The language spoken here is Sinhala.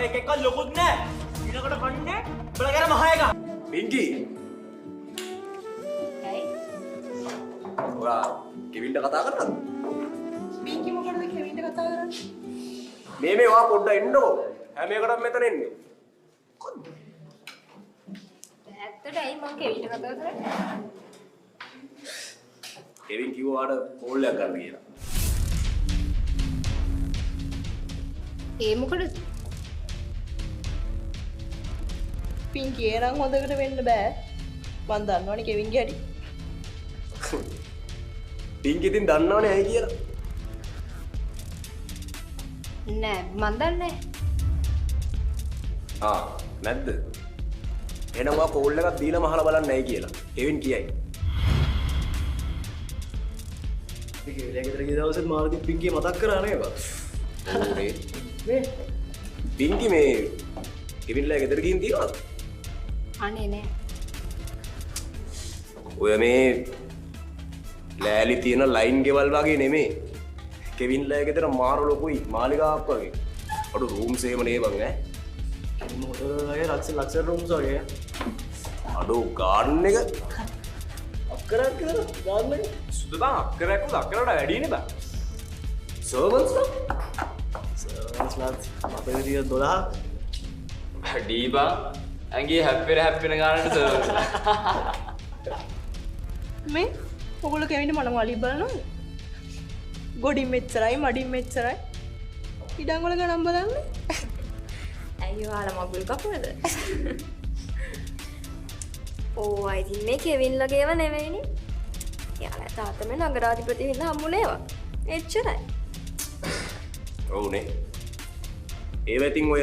එකක් ලොකුත් නෑ. ඊළඟට කන්නේ බලගෙන මහ එක. පින්කි. ඇයි? ඔයා කෙවින්ට කතා කරනවද? පින්කි මොකටද කෙවින්ට කතා කරන්නේ? මේ ඔයා පොඩ්ඩක් එන්නකෝ. හැම එකටම මෙතන එන්නේ. ඇත්තට ඇයි මං කෙවින්ට කතා කරන්නේ? කෙවින් කිව්වාට කෝල් එකක් ගන්න කියලා. ඒ මොකටද? පින්කි එනම් හොඳකට වෙන්න බෑ. මං දන්නවනේ කෙවින්ගේ හැටි. පින්කි ඉතින් දන්නවනේ ඇයි කියලා. නෑ මන් දන්නේ ආ නැද්ද? එහෙනම් ඔයා කෝල් එකක් දීලා මහලා බලන්න ඇයි කියලා. කෙවින් කියයි. ඒක ගෙදර ගිය දවසෙත් මාළගේ පින්කි මතක් කරා නේද? ඕනේ. මේ පින්කි මේ කෙවින්ලා ගෙදර ගිහින් තියනවද? අනේ නෑ. ඔය මේ ලෑලි තියෙන ලයින් ගෙවල් වගේ නෙමේ. කෙවින්ලා ගෙදර මාර ලොකුයි මාලිගාවක් වගේ. අඩු රූම්ස් එහෙම නේ බං ඈ. මොකදගේ ලක්ෂ රූම්ස් වගේ. අඩු ගාඩන් එක අක්කරක් කියලා ගාන්න එක. සුදු බං අක්කරයක් උද අක්කරට වැඩිනේ බං. සර්වන්ස් සර්වන්ස්ලාත් අපේ විදිය 12. ඩී බං ඇඟේ හැප්පෙන ගානට සර්වර්. මේ ඔගොල්ලෝ කෙවින්ට මොනවලි බලනවද? ගොඩින් මෙච්චරයි මඩින් මෙච්චරයි. ඉඩම් වල ගණන් බලන්න. ඇයි ඔයාලා මගුල් කපුවද? ඕ අයිතින් මේ කෙවින්ලගේව නෙවෙයිනේ. යාලා තාත්තම නගරාධිපති වෙන්න හම්බුනේවා. එච්චරයි. ඔව්නේ. ඒව ඉතින් ඔය